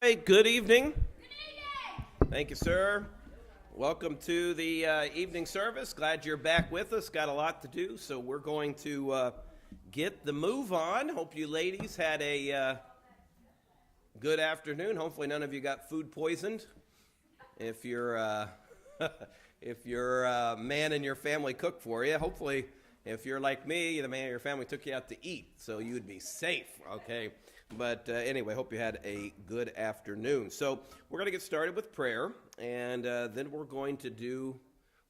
Hey, good evening. Thank you, sir. Welcome to the evening service. Glad you're back with us. Got a lot to do, so we're going to get the move on. Hope you ladies had a good afternoon. Hopefully, none of you got food poisoned. if your if your man in your family cooked for you. Hopefully, if you're like me, the man in your family took you out to eat, so you would be safe, okay? But anyway, hope you had a good afternoon. So we're going to get started with prayer, and then we're going to do,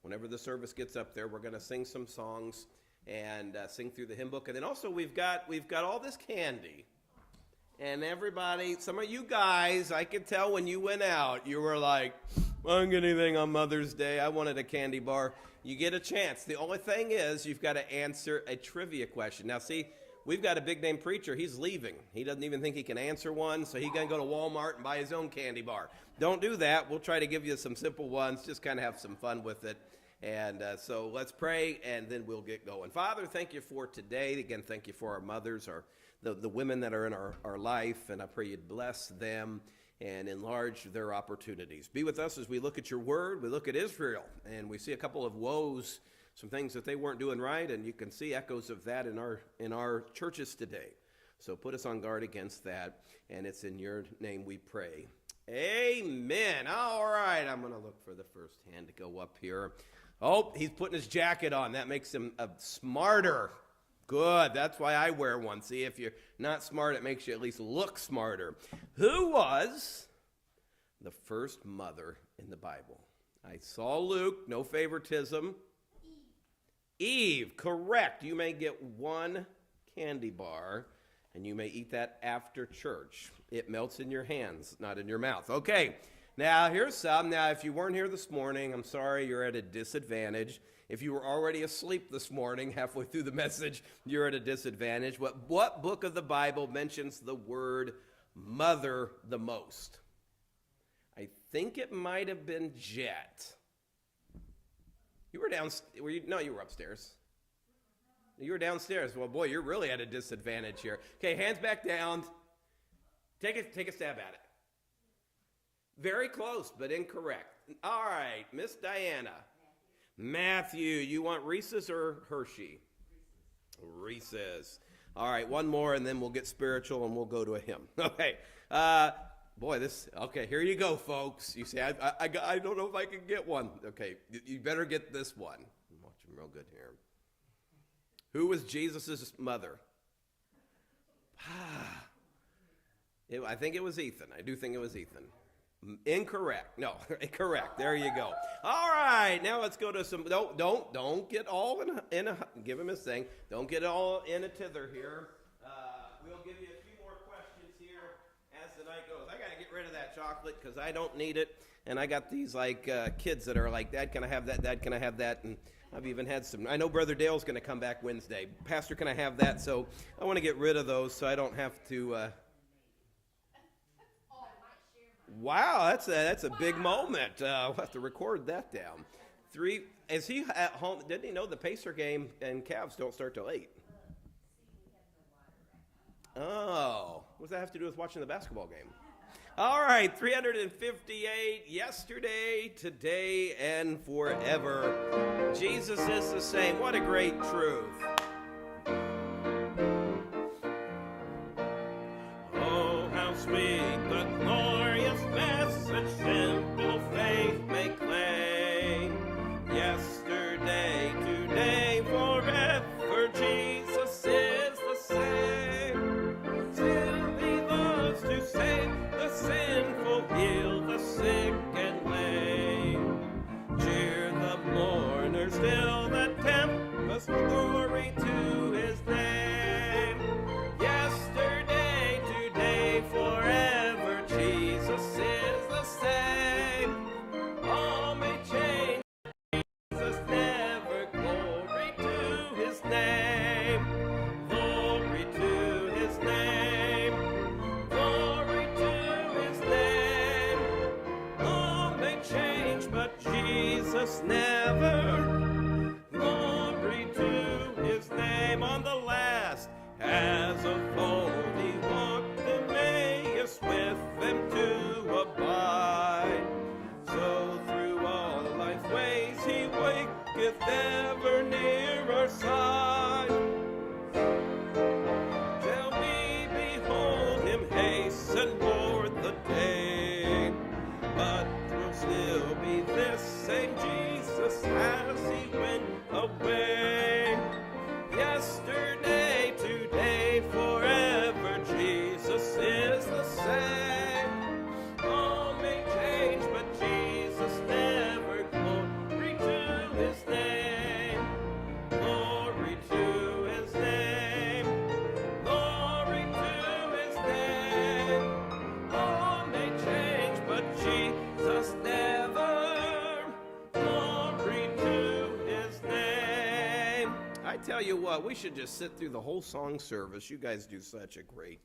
whenever the service gets up there, we're going to sing some songs and sing through the hymn book. And then also we've got all this candy. And everybody, some of you guys, I could tell when you went out, you were like, I don't get anything on Mother's Day. I wanted a candy bar. You get a chance. The only thing is you've got to answer a trivia question. Now, see, we've got a big-name preacher. He's leaving. He doesn't even think he can answer one, so he's going to go to Walmart and buy his own candy bar. Don't do that. We'll try to give you some simple ones. Just kind of have some fun with it. And so let's pray, and then we'll get going. Father, thank you for today. Again, thank you for our mothers, the women that are in our life, and I pray you'd bless them and enlarge their opportunities. Be with us as we look at your word. We look at Israel, and we see a couple of woes, some things that they weren't doing right, and you can see echoes of that in our churches today. So put us on guard against that, and it's in your name we pray. Amen. All right, I'm going to look for the first hand to go up here. Oh, he's putting his jacket on. That makes him smarter. Good. That's why I wear one. See, if you're not smart, it makes you at least look smarter. Who was the first mother in the Bible? I saw Luke. No favoritism. Eve. Correct. You may get one candy bar, and you may eat that after church. It melts in your hands, not in your mouth. Okay. Now, here's some. Now, if you weren't here this morning, I'm sorry, you're at a disadvantage. If you were already asleep this morning, halfway through the message, you're at a disadvantage. What book of the Bible mentions the word mother the most? I think it might have been Jet. You were downstairs. No, you were upstairs. You were downstairs. Well, boy, you're really at a disadvantage here. Okay, hands back down. Take a stab at it. Very close, but incorrect. All right, Miss Diana. Matthew, you want Reese's or Hershey? Reese's. All right, one more, and then we'll get spiritual, and we'll go to a hymn. Okay. Okay, here you go, folks. You say, I don't know if I can get one. Okay, you better get this one. I'm watching real good here. Who was Jesus' mother? I think it was Ethan. I do think it was Ethan. Incorrect. No, correct. There you go. All right, now let's go to some. Don't get all in a. Give him his thing. Don't get all in a tither here. We'll give you a few more questions here as the night goes. I gotta get rid of that chocolate because I don't need it, and I got these kids that are like, Dad, can I have that? Dad, can I have that? And I've even had some. I know Brother Dale's gonna come back Wednesday. Pastor, can I have that? So I want to get rid of those so I don't have to. Wow, that's a big moment. We'll have to record that down. Is he at home? Didn't he know the Pacer game and Cavs don't start till 8? Oh, what does that have to do with watching the basketball game? All right, 358, yesterday, today, and forever. Jesus is the same. What a great truth. Oh, how sweet the glorious message simple faith may claim. Yesterday, today, forever, Jesus is the same. Still he loves to save the sinful, heal the sick and lame. Cheer the mourner, still the tempest, glory to his name. Yesterday, today, forever, Jesus is the same. All may change, Jesus never, glory to his name. Glory to his name. Glory to his name. All may change, but Jesus never. Glory to his name. On the last, as of old, he walked Emmaus with them to abide. So through all life's ways he waketh ever near our side. Till we behold him hasten toward the day, but we'll still you what, we should just sit through the whole song service. You guys do such a great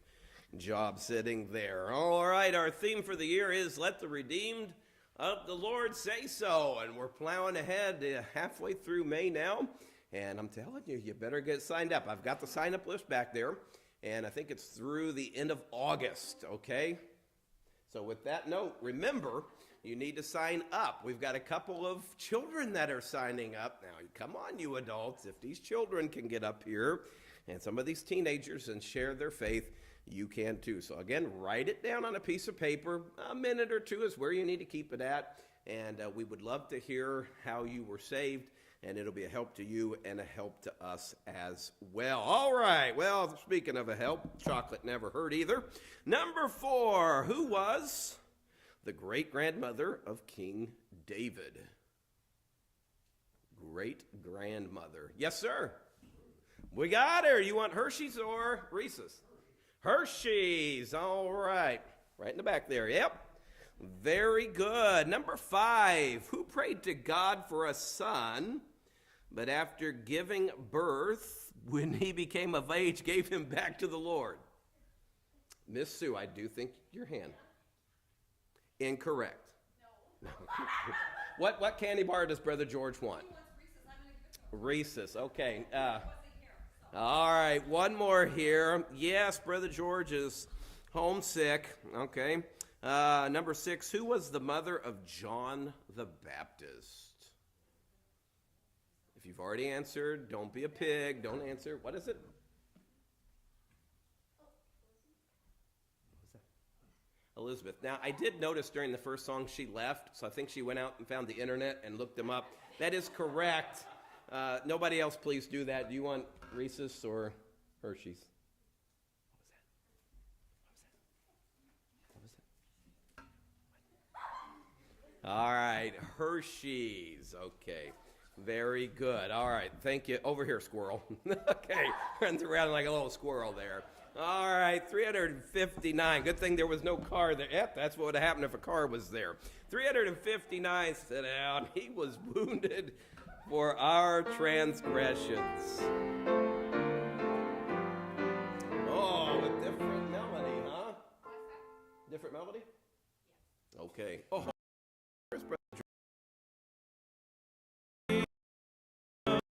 job sitting there. All right, our theme for the year is Let the Redeemed of the Lord Say So. And we're plowing ahead halfway through May now. And I'm telling you, you better get signed up. I've got the sign-up list back there. And I think it's through the end of August, okay? So with that note, remember, you need to sign up. We've got a couple of children that are signing up. Now, come on, you adults. If these children can get up here and some of these teenagers and share their faith, you can too. So again, write it down on a piece of paper. A minute or two is where you need to keep it at. And we would love to hear how you were saved. And it'll be a help to you and a help to us as well. All right. Well, speaking of a help, chocolate never hurt either. Number 4, who was the great-grandmother of King David? Great-grandmother. Yes, sir. We got her. You want Hershey's or Reese's? Hershey's. All right. Right in the back there. Yep. Very good. Number 5, who prayed to God for a son, but after giving birth, when he became of age, gave him back to the Lord? Miss Sue, I do think your hand. Incorrect. No. What candy bar does Brother George want? He wants Reese's. Reese's, okay. All right, one more here. Yes, Brother George is homesick. Okay. Number 6, who was the mother of John the Baptist? If you've already answered, don't be a pig. Don't answer. What is it? Elizabeth. Now, I did notice during the first song she left, so I think she went out and found the internet and looked them up. That is correct. Nobody else, please do that. Do you want Reese's or Hershey's? What was that? All right, Hershey's. Okay, very good. All right, thank you. Over here, squirrel. Okay, runs around like a little squirrel there. All right, 359. Good thing there was no car there. Yep, that's what would have happened if a car was there. 359, sit down. He was wounded for our transgressions. Oh, a different melody, huh? Different melody? Okay. Oh, where's Brother George?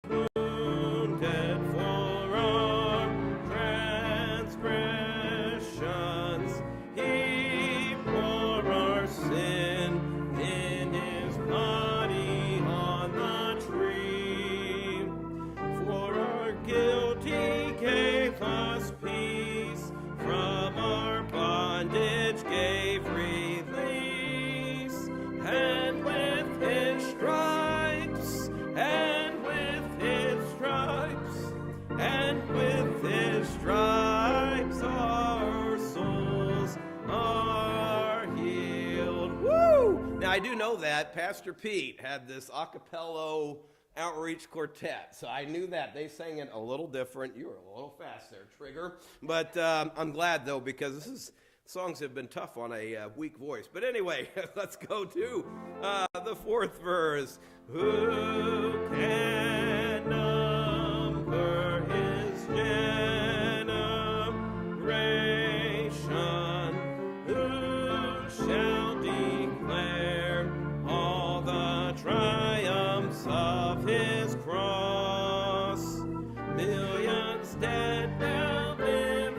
Wounded for our transgressions, he bore our sin in his body on the tree. For our guilt he gave us peace, from our bondage gave release, and with his stripes, and with his stripes, and with his stripes our souls are healed. Woo! Now I do know that Pastor Pete had this a cappella outreach quartet, so I knew that. They sang it a little different. You were a little fast there, Trigger. But I'm glad, though, because songs have been tough on a weak voice. But anyway, let's go to the 4th verse. Who can number his generation? Who shall declare all the triumphs of his cross? Millions dead now live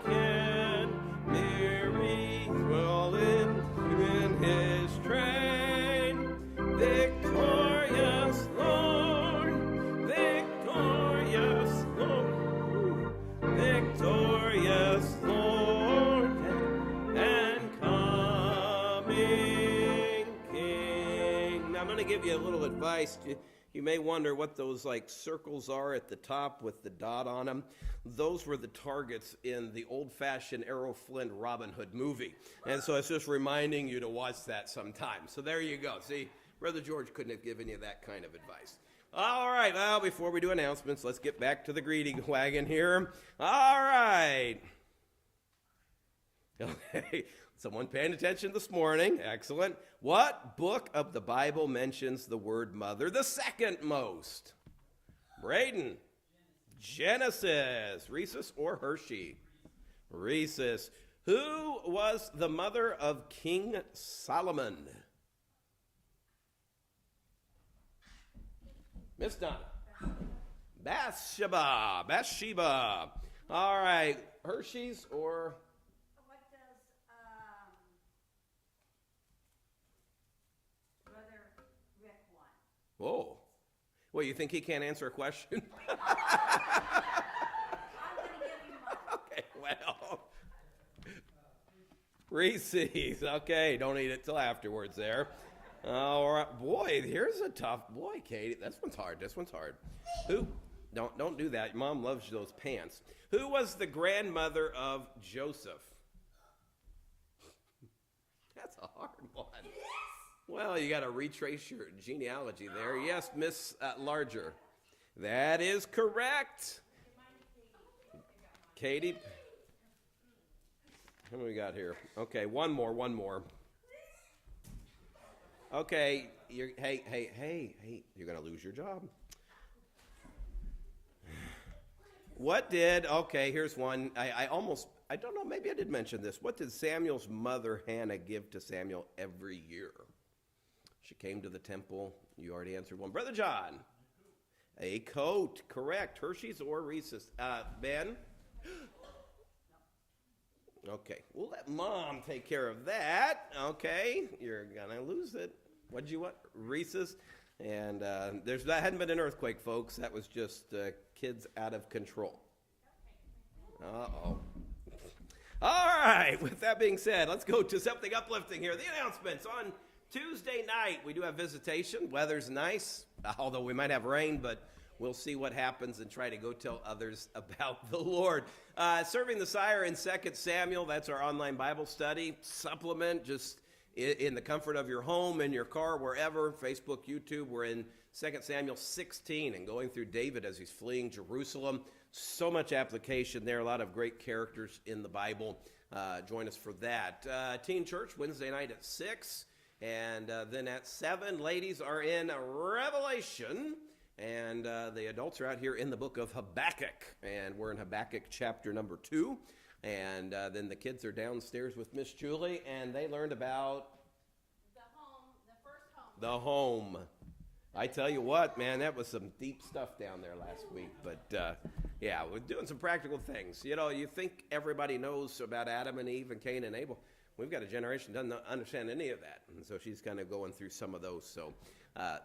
again, merry dwelling in his train. Victorious Lord, victorious Lord, victorious Lord, and coming King. Now I'm going to give you a little advice. You may wonder what those like circles are at the top with the dot on them. Those were the targets in the old-fashioned Errol Flynn Robin Hood movie. And so it's just reminding you to watch that sometime. So there you go. See, Brother George couldn't have given you that kind of advice. All right, well, before we do announcements, let's get back to the greeting wagon here. All right. Okay, someone paying attention this morning. Excellent. What book of the Bible mentions the word mother the second most? Braden. Genesis. Rhesus or Hershey? Rhesus. Who was the mother of King Solomon? Miss Donna. Bathsheba. Bathsheba. All right. Hershey's or? What does Brother Rick want? Oh. Well, you think he can't answer a question? I'm going to give you mine. Okay, well. Reese's. Okay, don't eat it till afterwards there. All right. Boy, here's a tough. Boy, Katie, this one's hard. This one's hard. Who? Don't do that. Your mom loves those pants. Who was the grandmother of Joseph? That's a hard one. Well, you got to retrace your genealogy there. Yes, Miss Larger. That is correct. Katie. How many we got here? Okay, one more. Okay, hey, you're going to lose your job. Okay, here's one. I don't know, maybe I did mention this. What did Samuel's mother, Hannah, give to Samuel every year? She came to the temple. You already answered one. Brother John. A coat, correct. Hershey's or Reese's? Ben? Okay, we'll let Mom take care of that. Okay, you're going to lose it. What'd you want? Reese's? And that hadn't been an earthquake, folks. That was just kids out of control. Uh-oh. All right, with that being said, let's go to something uplifting here. The announcements. On Tuesday night, we do have visitation. Weather's nice, although we might have rain, but we'll see what happens and try to go tell others about the Lord. Serving the Sire in 2 Samuel, that's our online Bible study supplement, just in the comfort of your home, in your car, wherever, Facebook, YouTube. We're in 2 Samuel 16 and going through David as he's fleeing Jerusalem. So much application there, a lot of great characters in the Bible. Join us for that. Teen Church, Wednesday night at 6. And then at 7, ladies are in Revelation. And the adults are out here in the book of Habakkuk. And we're in Habakkuk chapter number 2. And then the kids are downstairs with Miss Julie, and they learned about The first home. the home. I tell you what, man, that was some deep stuff down there last week. But, yeah, we're doing some practical things. You know, you think everybody knows about Adam and Eve and Cain and Abel. We've got a generation that doesn't understand any of that. And so she's kind of going through some of those. So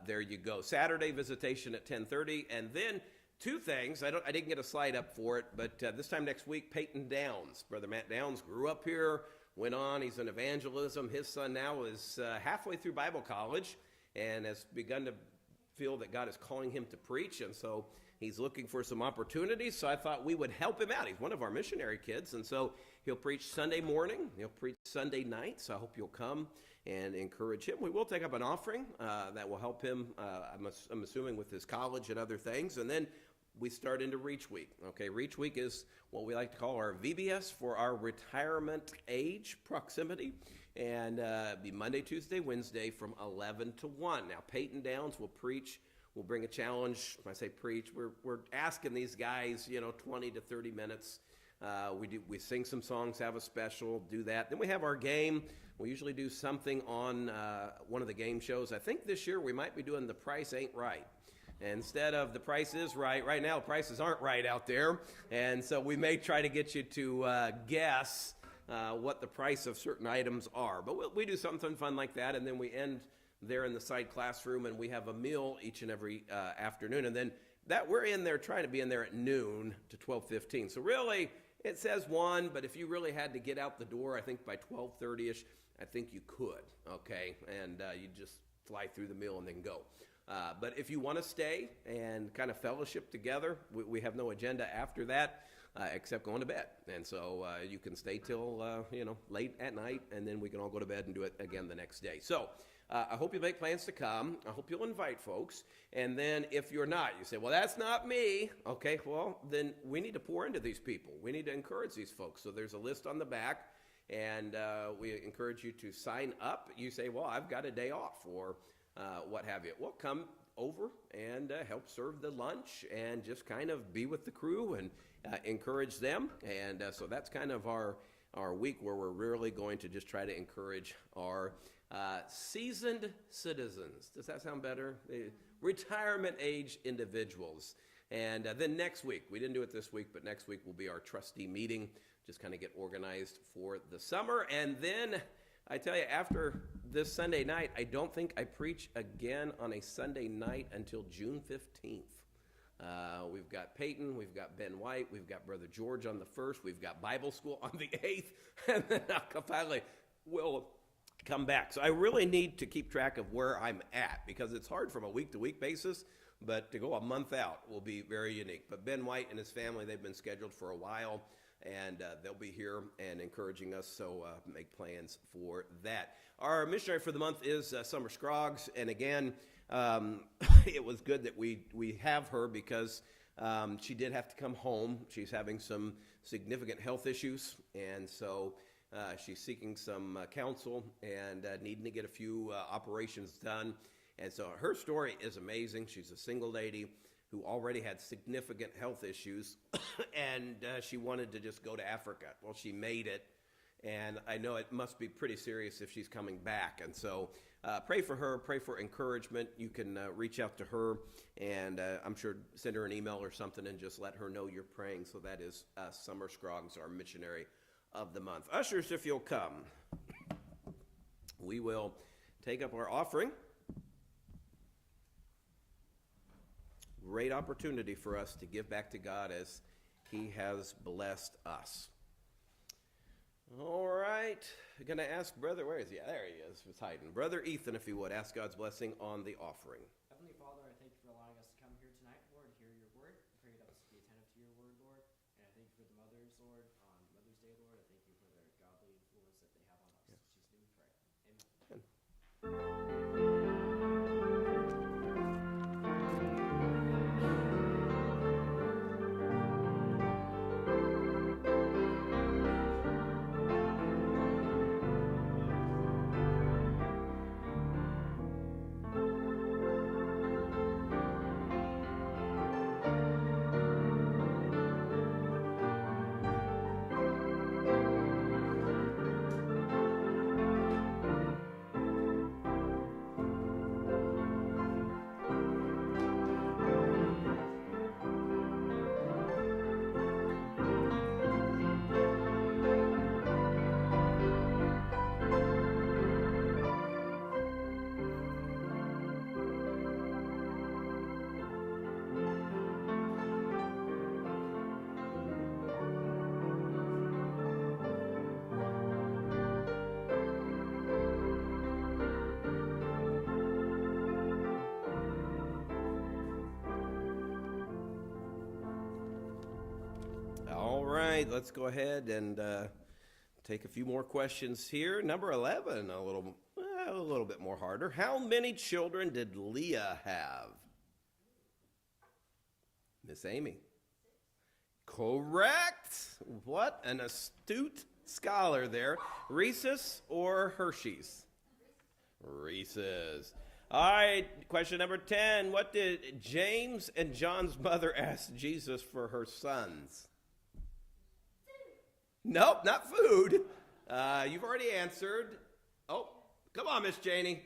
there you go. Saturday visitation at 10:30. And then two things. I didn't get a slide up for it, but this time next week, Peyton Downs. Brother Matt Downs grew up here, went on. He's in evangelism. His son now is halfway through Bible college and has begun to feel that God is calling him to preach, and so he's looking for some opportunities. So I thought we would help him out. He's one of our missionary kids, and so he'll preach Sunday morning. He'll preach Sunday night, so I hope you'll come and encourage him. We will take up an offering that will help him, I'm assuming, with his college and other things. And then we start into Reach Week. Okay, Reach Week is what we like to call our VBS for our retirement age proximity. And be Monday, Tuesday, Wednesday from 11 to 1. Now, Peyton Downs will preach. We'll bring a challenge. When I say preach, we're asking these guys, 20 to 30 minutes. We sing some songs, have a special, do that. Then we have our game. We usually do something on one of the game shows. I think this year we might be doing The Price Ain't Right. Instead of The Price Is Right, right now prices aren't right out there. And so we may try to get you to guess what the price of certain items are. But we do something fun like that, and then we end there in the side classroom, and we have a meal each and every afternoon. And then that we're in there trying to be in there at noon to 12:15. So really, it says 1, but if you really had to get out the door, I think by 12:30ish, I think you could, okay? And you just fly through the meal and then go. But if you want to stay and kind of fellowship together, we have no agenda after that except going to bed. And so you can stay till, late at night, and then we can all go to bed and do it again the next day. So I hope you make plans to come. I hope you'll invite folks. And then if you're not, you say, well, that's not me. Okay, well, then we need to pour into these people. We need to encourage these folks. So there's a list on the back, and we encourage you to sign up. You say, well, I've got a day off or what have you. Well, come over and help serve the lunch and just kind of be with the crew and encourage them. And so that's kind of our week where we're really going to just try to encourage our seasoned citizens. Does that sound better? Retirement age individuals. And then next week, we didn't do it this week, but next week will be our trustee meeting, just kind of get organized for the summer. And then I tell you, after this Sunday night, I don't think I preach again on a Sunday night until June 15th. We've got Peyton, we've got Ben White, we've got Brother George on the 1st, we've got Bible school on the 8th, and then finally we'll come back. So I really need to keep track of where I'm at, because it's hard from a week-to-week basis, but to go a month out will be very unique. But Ben White and his family, they've been scheduled for a while, and they'll be here and encouraging us, so make plans for that. Our missionary for the month is Summer Scroggs, and again, it was good that we have her because she did have to come home. She's having some significant health issues, and so she's seeking some counsel and needing to get a few operations done. And so her story is amazing. She's a single lady who already had significant health issues, and she wanted to just go to Africa. Well, she made it, and I know it must be pretty serious if she's coming back. And so pray for her, pray for encouragement. You can reach out to her, and I'm sure send her an email or something and just let her know you're praying. So that is Summer Scroggs, our missionary of the month. Ushers, if you'll come, we will take up our offering. Great opportunity for us to give back to God as he has blessed us. All right, I'm going to ask Brother, where is he? There he is, he's hiding. Brother Ethan, if he would, ask God's blessing on the offering. Heavenly Father, I thank you for allowing us to come here tonight, Lord, to hear your word. I pray that us to be attentive to your word, Lord. And I thank you for the mothers, Lord, on Mother's Day, Lord. I thank you for their godly influence that they have on us. In Jesus' name we pray. Amen. All right, let's go ahead and take a few more questions here. Number 11, a little bit more harder. How many children did Leah have? Miss Amy. Correct. What an astute scholar there. Rhesus or Hershey's? Reese's. All right, question number 10. What did James and John's mother ask Jesus for her sons? Nope, not food. You've already answered. Oh, come on, Miss Janie.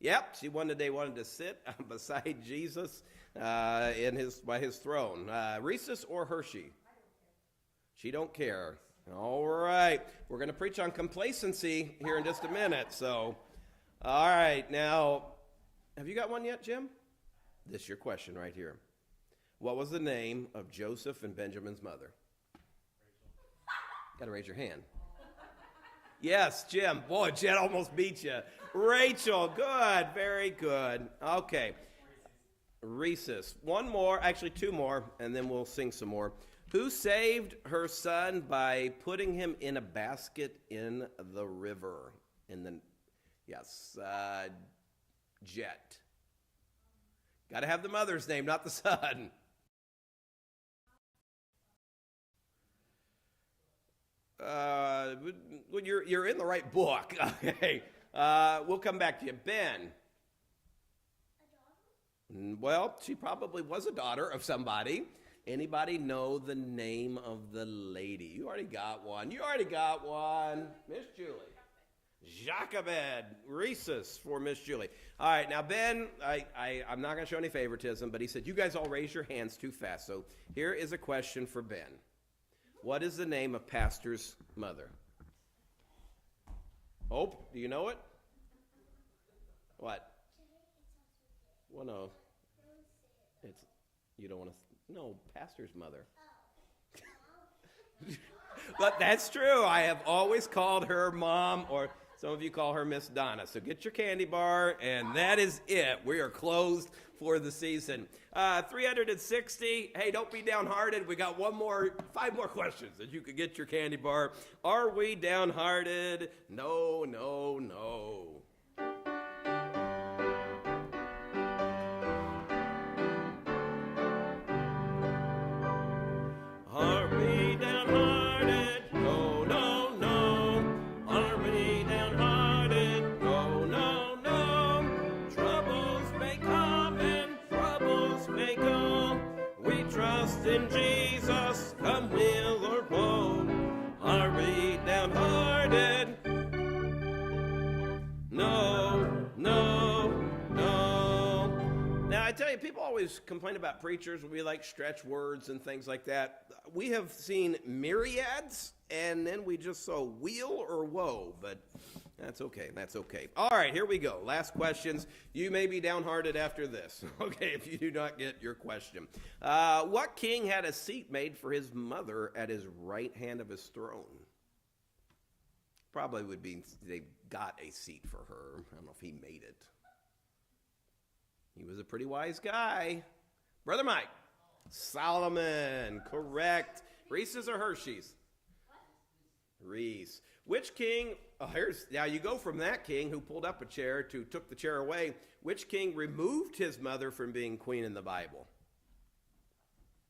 Yep, they wanted to sit beside Jesus by his throne. Rhesus or Hershey? She don't care. All right, we're going to preach on complacency here in just a minute. So, all right, now, have you got one yet, Jim? This is your question right here. What was the name of Joseph and Benjamin's mother? Got to raise your hand. Yes, Jim. Boy, Jen almost beat you. Rachel, good, very good. Okay. Rhesus. One more, actually two more, and then we'll sing some more. Who saved her son by putting him in a basket in the river? Jet. Got to have the mother's name, not the son. You're in the right book. Okay. We'll come back to you. Ben. Well, she probably was a daughter of somebody. Anybody know the name of the lady? You already got one. Miss Julie. Jochebed. Rhesus for Miss Julie. All right, now Ben, I'm not going to show any favoritism, but he said, you guys all raise your hands too fast. So here is a question for Ben. What is the name of Pastor's mother? Hope, do you know it? What? Well, no. It's, you don't want to, no, Pastor's mother. But that's true. I have always called her Mom, or some of you call her Miss Donna. So get your candy bar, and that is it. We are closed for the season. 360. Hey, don't be downhearted. We got 5 more questions that you could get your candy bar. Are we downhearted? No, no, no. Are we downhearted? No, no, no. Are we downhearted? No, no, no. Troubles may come and troubles may go. We trust in Jesus, come will or woe. Are we downhearted? No, no, no. Now, I tell you, people always complain about preachers. We like stretch words and things like that. We have seen myriads, and then we just saw wheel or woe, but that's okay. That's okay. All right, here we go. Last questions. You may be downhearted after this, okay, if you do not get your question. What king had a seat made for his mother at his right hand of his throne? Probably would be they got a seat for her. I don't know if he made it. He was a pretty wise guy. Brother Mike. Solomon. Correct. Reese's or Hershey's? Reese. Which king, now you go from that king who pulled up a chair to took the chair away. Which king removed his mother from being queen in the Bible?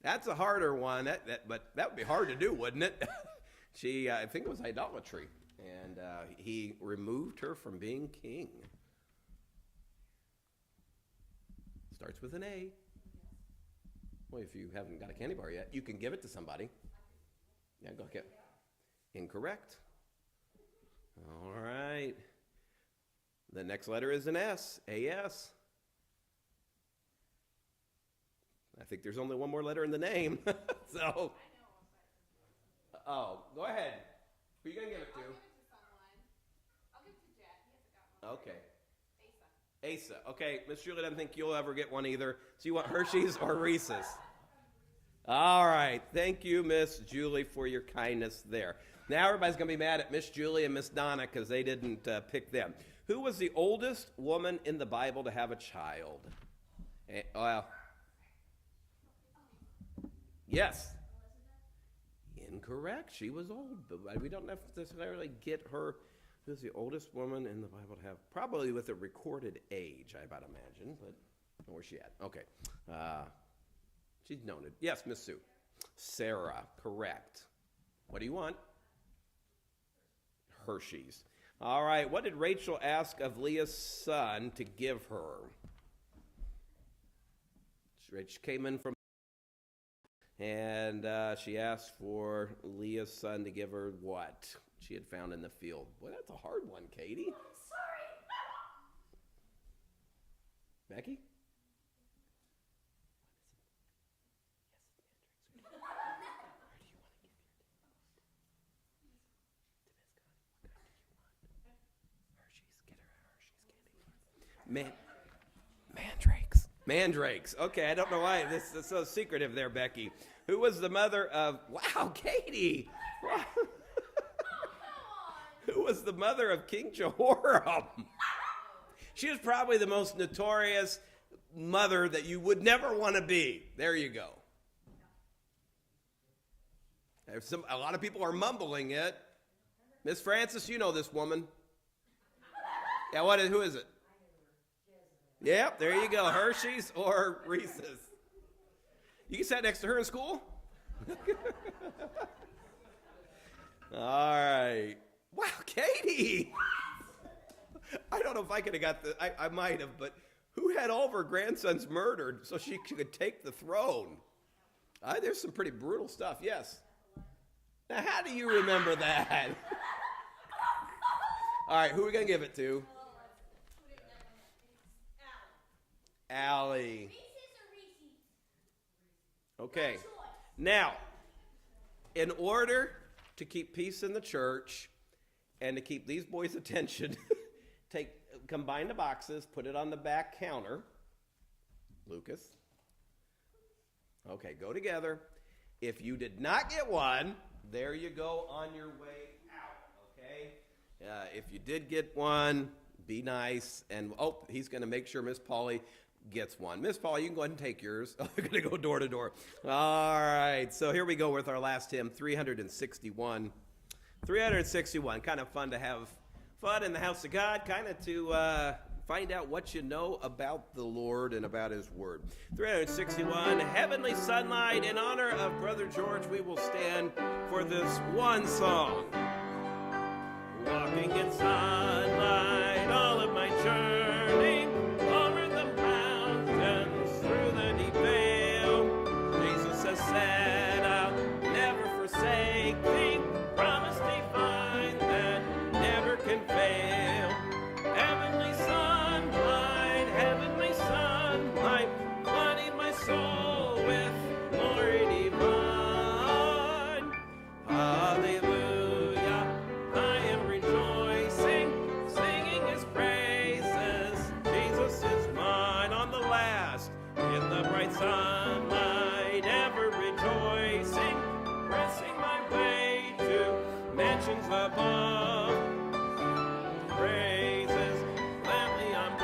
That's a harder one, but that would be hard to do, wouldn't it? I think it was idolatry. And he removed her from being king. Starts with an A. Well, if you haven't got a candy bar yet, you can give it to somebody. Yeah, go get. Incorrect. All right. The next letter is an S. A-S. I think there's only one more letter in the name. So. Oh, go ahead. Who are you going to give it to? I'll give it to Jack. He hasn't got one. Okay. Asa. Okay, Miss Julie doesn't think you'll ever get one either. So you want Hershey's or Reese's? All right. Thank you, Miss Julie, for your kindness there. Now everybody's going to be mad at Miss Julie and Miss Donna because they didn't pick them. Who was the oldest woman in the Bible to have a child? Well, yes. Incorrect. She was old, but we don't necessarily get her. Who's the oldest woman in the Bible to have? Probably with a recorded age, I about imagine, but where's she at? Okay. She's noted. Yes, Miss Sue. Sarah, correct. What do you want? Hershey's. All right. What did Rachel ask of Leah's son to give her? Rachel came in from, and she asked for Leah's son to give her what she had found in the field. Boy, that's a hard one, Katie. I'm sorry. Becky? Mandrakes. Okay, I don't know why this is so secretive there, Becky. Who was the mother of... Wow, Katie! Wow. Who was the mother of King Jehoram? She was probably the most notorious mother that you would never want to be. There you go. A lot of people are mumbling it. Miss Francis, you know this woman. Yeah, who is it? Yep, there you go. Hershey's or Reese's. You sat next to her in school? All right. Wow, Katie! I don't know if I could have got I might have, but who had all of her grandsons murdered so she could take the throne. There's some pretty brutal stuff, yes. Now, how do you remember that? All right, who are we going to give it to? Allie. Okay. Now, in order to keep peace in the church and to keep these boys' attention, combine the boxes, put it on the back counter. Lucas. Okay, go together. If you did not get one, there you go on your way out, okay? If you did get one, be nice. And, he's going to make sure Miss Polly gets one. Miss Polly, you can go ahead and take yours. We're going to go door to door. All right, so here we go with our last hymn, 361. 361, kind of fun to have fun in the house of God, kind of to find out what you know about the Lord and about his word. 361, Heavenly Sunlight. In honor of Brother George, we will stand for this one song. Walking in sunlight, all of my journey, over the mountains, through the deep vale. Jesus has said, I'll never forsake thee, promise divine that never can fail. Heavenly sunlight, flooding my soul with glory divine. Hallelujah, I am rejoicing, singing his praises. Jesus is mine. On the last, in the bright sunlight, ever rejoicing, pressing my way to mansions above. Praises, gladly I'm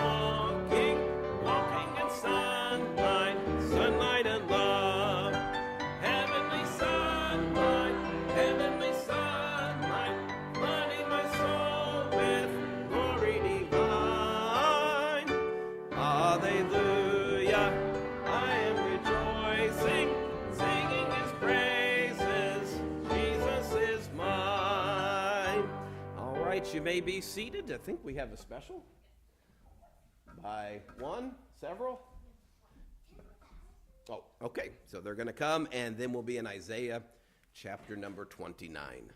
walking in sunlight and love. Heavenly sunlight, flooding my soul with glory divine. Hallelujah, I am rejoicing, singing his praises. Jesus is mine. All right, you may be seated. I think we have a special. By one, several? Oh, okay. So they're going to come, and then we'll be in Isaiah chapter number 29.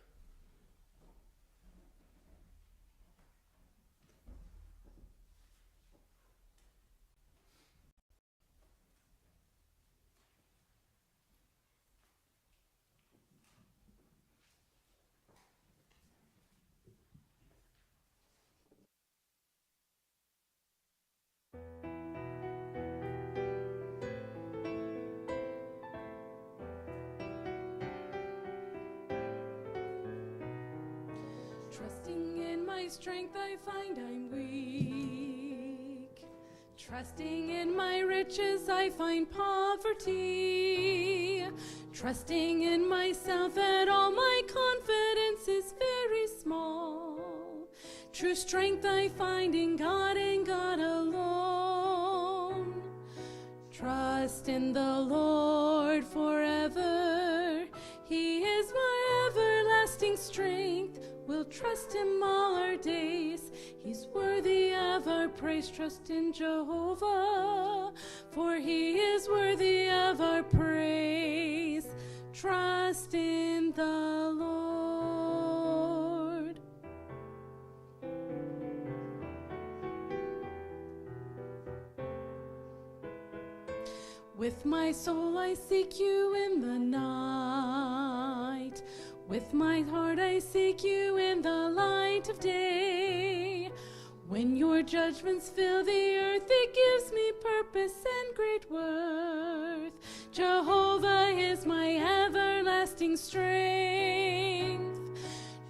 Trusting in my strength, I find I'm weak. Trusting in my riches, I find poverty. Trusting in myself, that all my confidence is very small. True strength I find in God and God alone. Trust in the Lord forever. He is my everlasting strength. We'll trust him all our days. He's worthy of our praise. Trust in Jehovah, for he is worthy of our praise. Trust in the Lord. With my soul I seek you in the night. With my heart I seek you in the light of day. When your judgments fill the earth, it gives me purpose and great worth. Jehovah is my everlasting strength.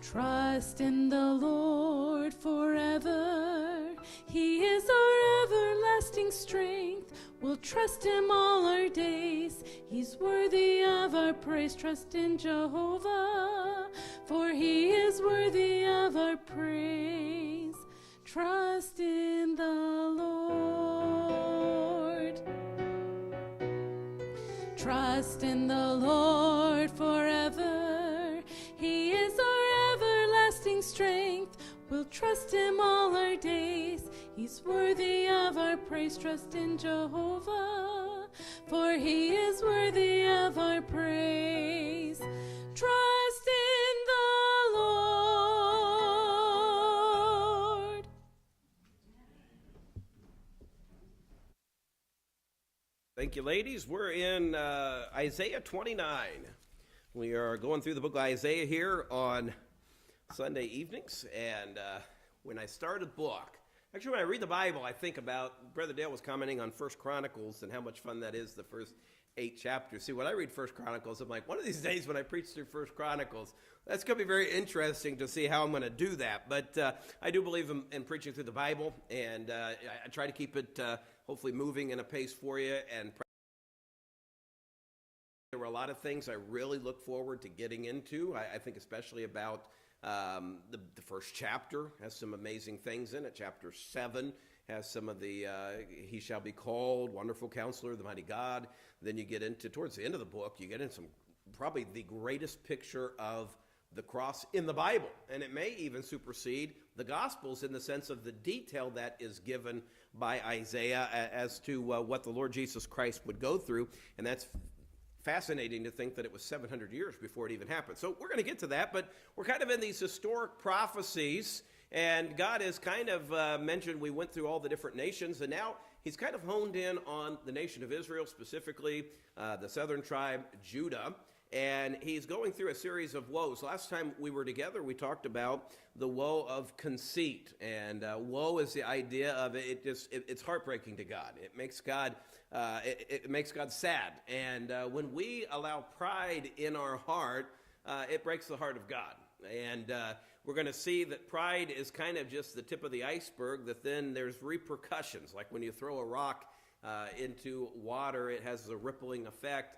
Trust in the Lord forever. He is our everlasting strength. We'll trust him all our days. He's worthy of our praise. Trust in Jehovah, for he is worthy of our praise. Trust in the Lord. Trust in the Lord forever. He is our everlasting strength. We'll trust him all our days. He's worthy of our praise. Trust in Jehovah, for he is worthy of our praise. Trust in the Lord. Thank you, ladies. We're in Isaiah 29. We are going through the book of Isaiah here on Sunday evenings, and when I start a book, actually when I read the Bible, I think about, Brother Dale was commenting on First Chronicles and how much fun that is, the first 8 chapters. See, when I read First Chronicles, I'm like, one of these days when I preach through First Chronicles, that's going to be very interesting to see how I'm going to do that. But I do believe in preaching through the Bible, and I try to keep it hopefully moving in a pace for you. And there were a lot of things I really look forward to getting into. I think especially about the first chapter has some amazing things in it. Chapter 7 has some of the, he shall be called Wonderful Counselor, the Mighty God. Then you get into, towards the end of the book, you get into some, probably the greatest picture of the cross in the Bible. And it may even supersede the Gospels in the sense of the detail that is given by Isaiah as to what the Lord Jesus Christ would go through. And that's fascinating to think that it was 700 years before it even happened. So we're going to get to that, but we're kind of in these historic prophecies, and God has kind of mentioned we went through all the different nations, and now he's kind of honed in on the nation of Israel, specifically the southern tribe, Judah, and he's going through a series of woes. Last time we were together, we talked about the woe of conceit, and woe is the idea of it's heartbreaking to God. It makes God it makes God sad. And when we allow pride in our heart, it breaks the heart of God. And we're going to see that pride is kind of just the tip of the iceberg, that then there's repercussions. Like when you throw a rock into water, it has a rippling effect.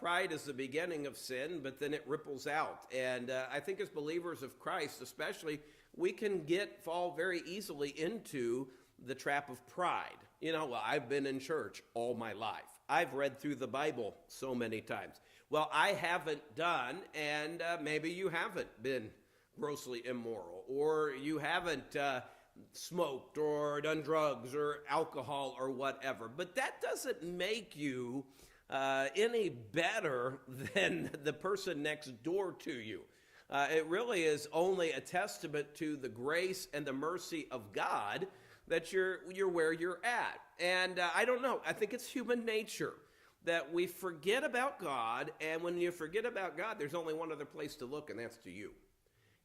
Pride is the beginning of sin, but then it ripples out. And I think as believers of Christ especially, we can fall very easily into the trap of pride. You know, well, I've been in church all my life. I've read through the Bible so many times. Well, I haven't done, and maybe you haven't been grossly immoral, or you haven't smoked or done drugs or alcohol or whatever. But that doesn't make you any better than the person next door to you. It really is only a testament to the grace and the mercy of God that you're where you're at. And I don't know, I think it's human nature that we forget about God, and when you forget about God, there's only one other place to look, and that's to you.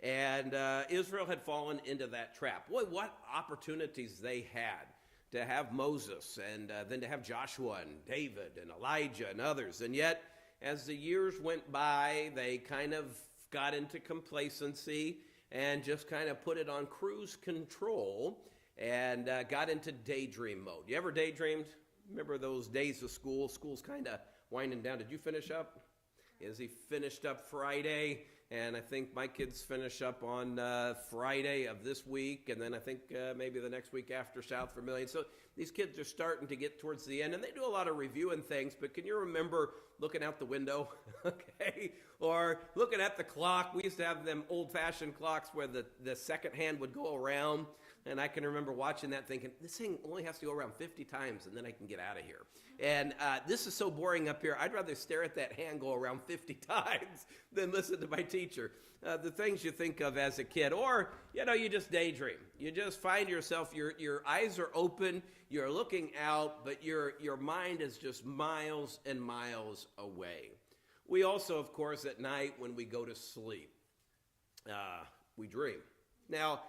And Israel had fallen into that trap. Boy, what opportunities they had to have Moses, and then to have Joshua and David and Elijah and others. And yet, as the years went by, they kind of got into complacency and just kind of put it on cruise control, and got into daydream mode. You ever daydreamed? Remember those days of school? School's kind of winding down. Did you finish up? Izzy finished up Friday, and I think my kids finish up on Friday of this week, and then I think maybe the next week after South Vermilion. So these kids are starting to get towards the end, and they do a lot of reviewing things, but can you remember looking out the window, okay, or looking at the clock? We used to have them old-fashioned clocks where the second hand would go around, and I can remember watching that thinking, this thing only has to go around 50 times, and then I can get out of here. And this is so boring up here. I'd rather stare at that hand go around 50 times than listen to my teacher. The things you think of as a kid. Or, you know, you just daydream. You just find yourself, your eyes are open, you're looking out, but your mind is just miles and miles away. We also, of course, at night when we go to sleep, we dream. Now,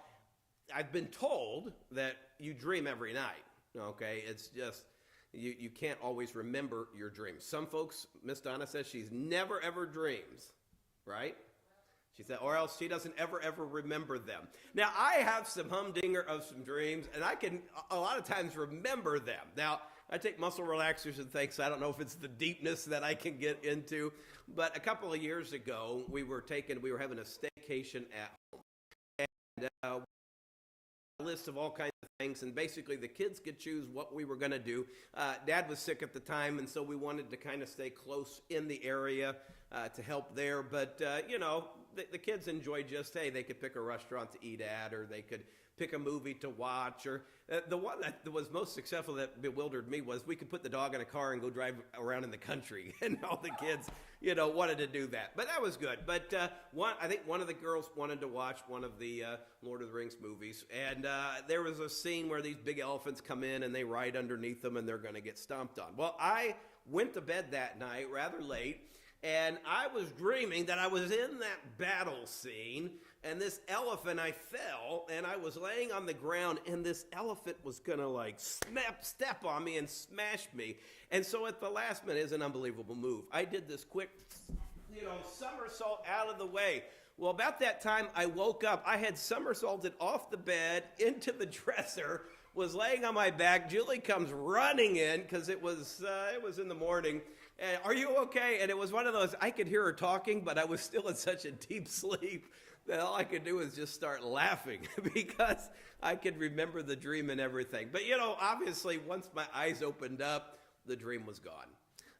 I've been told that you dream every night, okay? It's just, you can't always remember your dreams. Some folks, Miss Donna says she's never, ever dreams, right? She said, or else she doesn't ever, ever remember them. Now, I have some humdinger of some dreams, and I can a lot of times remember them. Now, I take muscle relaxers and things. I don't know if it's the deepness that I can get into, but a couple of years ago, we were having a staycation at home, and a list of all kinds of things, and basically the kids could choose what we were going to do. Dad was sick at the time, and so we wanted to kind of stay close in the area to help there, but you know, the kids enjoy just, hey, they could pick a restaurant to eat at, or they could pick a movie to watch, or the one that was most successful that bewildered me was we could put the dog in a car and go drive around in the country, and all the kids, wanted to do that. But that was good. But I think one of the girls wanted to watch one of the Lord of the Rings movies, and there was a scene where these big elephants come in and they ride underneath them and they're going to get stomped on. Well, I went to bed that night rather late, and I was dreaming that I was in that battle scene, and this elephant, I fell, and I was laying on the ground, and this elephant was going to step on me and smash me. And so at the last minute, it's an unbelievable move. I did this quick, somersault out of the way. Well, about that time, I woke up. I had somersaulted off the bed into the dresser, was laying on my back. Julie comes running in because it was in the morning. Are you okay? And it was one of those, I could hear her talking, but I was still in such a deep sleep that all I could do was just start laughing because I could remember the dream and everything. But, obviously, once my eyes opened up, the dream was gone.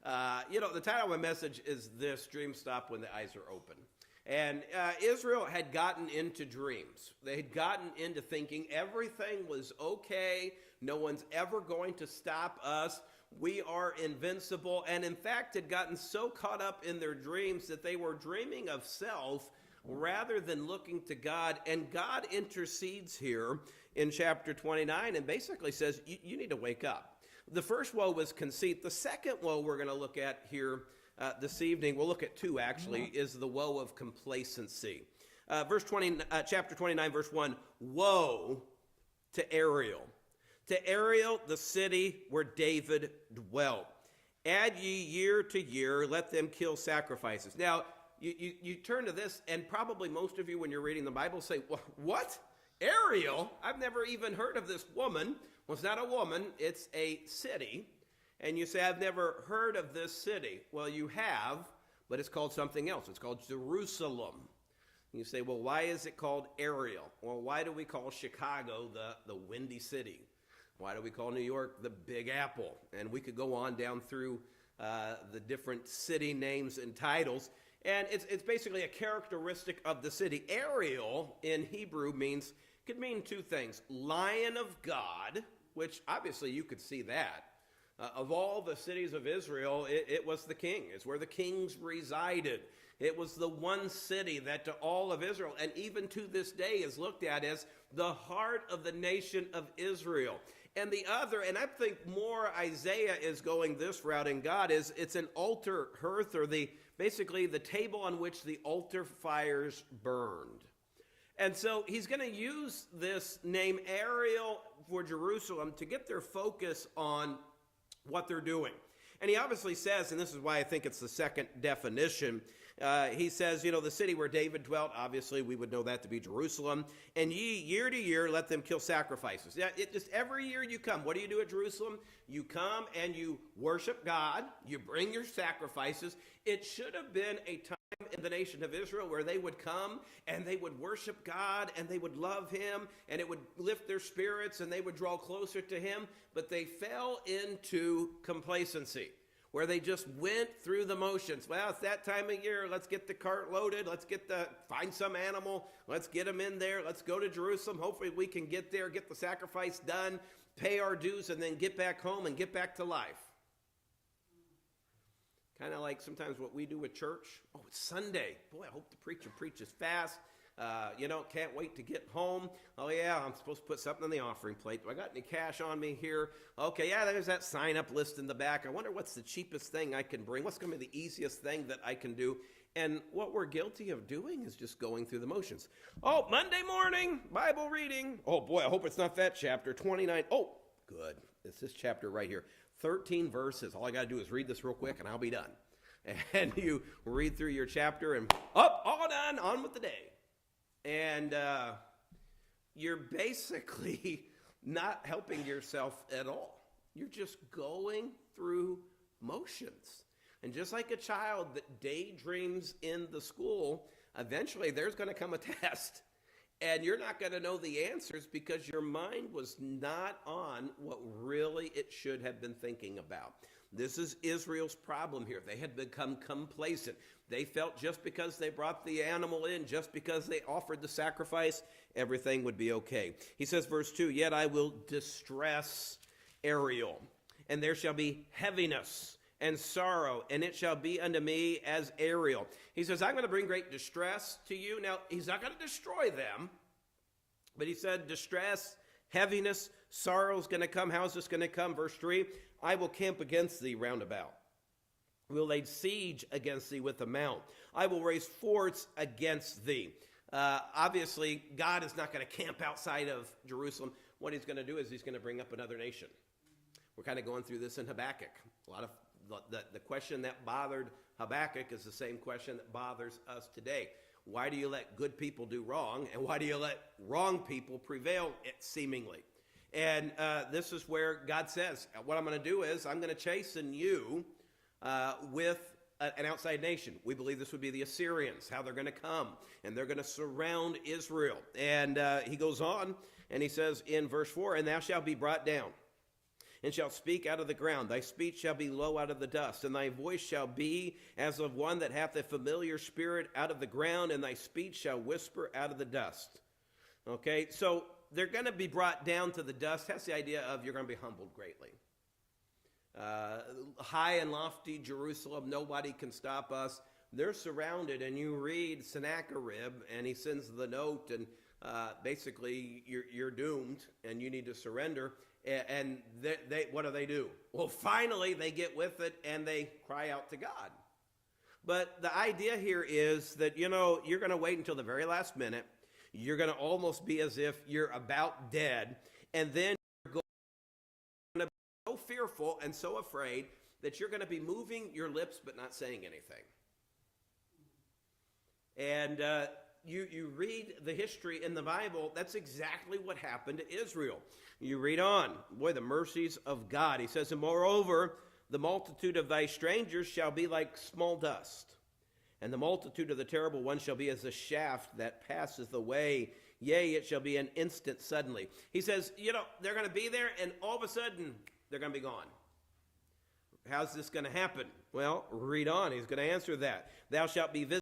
The title of my message is this: Dreams Stop When the Eyes Are Open. And Israel had gotten into dreams. They had gotten into thinking everything was okay. No one's ever going to stop us. We are invincible. And in fact, had gotten so caught up in their dreams that they were dreaming of self rather than looking to God. And God intercedes here in chapter 29 and basically says, you need to wake up. The first woe was conceit. The second woe we're going to look at here this evening, we'll look at two actually, is the woe of complacency. Chapter 29, verse 1, woe to Ariel. To Ariel, the city where David dwelt. Add ye year to year, let them kill sacrifices. Now, you turn to this, and probably most of you, when you're reading the Bible, say, well, what? Ariel? I've never even heard of this woman. Well, it's not a woman, it's a city. And you say, I've never heard of this city. Well, you have, but it's called something else. It's called Jerusalem. And you say, well, why is it called Ariel? Well, why do we call Chicago the Windy City? Why do we call New York the Big Apple? And we could go on down through the different city names and titles. And it's basically a characteristic of the city. Ariel in Hebrew could mean two things. Lion of God, which obviously you could see that. Of all the cities of Israel, it was the king. It's where the kings resided. It was the one city that to all of Israel, and even to this day, is looked at as the heart of the nation of Israel. And the other, and I think more Isaiah is going this route in God, is it's an altar hearth, or basically the table on which the altar fires burned. And so he's going to use this name Ariel for Jerusalem to get their focus on what they're doing. And he obviously says, and this is why I think it's the second definition, he says, the city where David dwelt, obviously we would know that to be Jerusalem. And ye, year to year, let them kill sacrifices. Yeah, just every year you come. What do you do at Jerusalem? You come and you worship God. You bring your sacrifices. It should have been a time in the nation of Israel where they would come and they would worship God and they would love him and it would lift their spirits and they would draw closer to him. But they fell into complacency, where they just went through the motions. Well, it's that time of year. Let's get the cart loaded. Let's find some animal. Let's get them in there. Let's go to Jerusalem. Hopefully we can get there, get the sacrifice done, pay our dues, and then get back home and get back to life. Kind of like sometimes what we do at church. Oh, it's Sunday. Boy, I hope the preacher preaches fast. Can't wait to get home. Oh, yeah, I'm supposed to put something on the offering plate. Do I got any cash on me here? Okay, yeah, there's that sign-up list in the back. I wonder what's the cheapest thing I can bring. What's going to be the easiest thing that I can do? And what we're guilty of doing is just going through the motions. Oh, Monday morning, Bible reading. Oh, boy, I hope it's not that chapter, 29. Oh, good. It's this chapter right here. 13 verses. All I got to do is read this real quick, and I'll be done. And you read through your chapter, and all done, on with the day. And you're basically not helping yourself at all. You're just going through motions. And just like a child that daydreams in the school, eventually there's going to come a test. And you're not going to know the answers because your mind was not on what really it should have been thinking about. This is Israel's problem here. They had become complacent. They felt just because they brought the animal in, just because they offered the sacrifice, everything would be okay. He says, verse 2, yet I will distress Ariel, and there shall be heaviness and sorrow, and it shall be unto me as Ariel. He says, I'm going to bring great distress to you. Now, he's not going to destroy them, but he said distress, heaviness, sorrow is going to come. How is this going to come? Verse 3, I will camp against thee round about. Will lay siege against thee with a mount. I will raise forts against thee. Obviously, God is not going to camp outside of Jerusalem. What he's going to do is he's going to bring up another nation. We're kind of going through this in Habakkuk. A lot of the question that bothered Habakkuk is the same question that bothers us today. Why do you let good people do wrong, and why do you let wrong people prevail, seemingly? And this is where God says, what I'm going to do is I'm going to chasten you with an outside nation. We believe this would be the Assyrians, how they're going to come, and they're going to surround Israel. And he goes on, and he says in verse 4, and thou shalt be brought down, and shalt speak out of the ground. Thy speech shall be low out of the dust, and thy voice shall be as of one that hath a familiar spirit out of the ground, and thy speech shall whisper out of the dust. Okay, so they're going to be brought down to the dust. That's the idea of you're going to be humbled greatly. High and lofty Jerusalem, nobody can stop us. They're surrounded, and you read Sennacherib, and he sends the note, and basically you're doomed, and you need to surrender. And they what do? Well, finally they get with it, and they cry out to God. But the idea here is that, you're going to wait until the very last minute. You're going to almost be as if you're about dead, and then you're going to be so fearful and so afraid that you're going to be moving your lips but not saying anything. And you read the history in the Bible, that's exactly what happened to Israel. You read on, boy, the mercies of God. He says, and moreover, the multitude of thy strangers shall be like small dust, and the multitude of the terrible ones shall be as a shaft that passeth away. Yea, it shall be an instant suddenly. He says, they're going to be there, and all of a sudden, they're going to be gone. How's this going to happen? Well, read on. He's going to answer that. Thou shalt be visited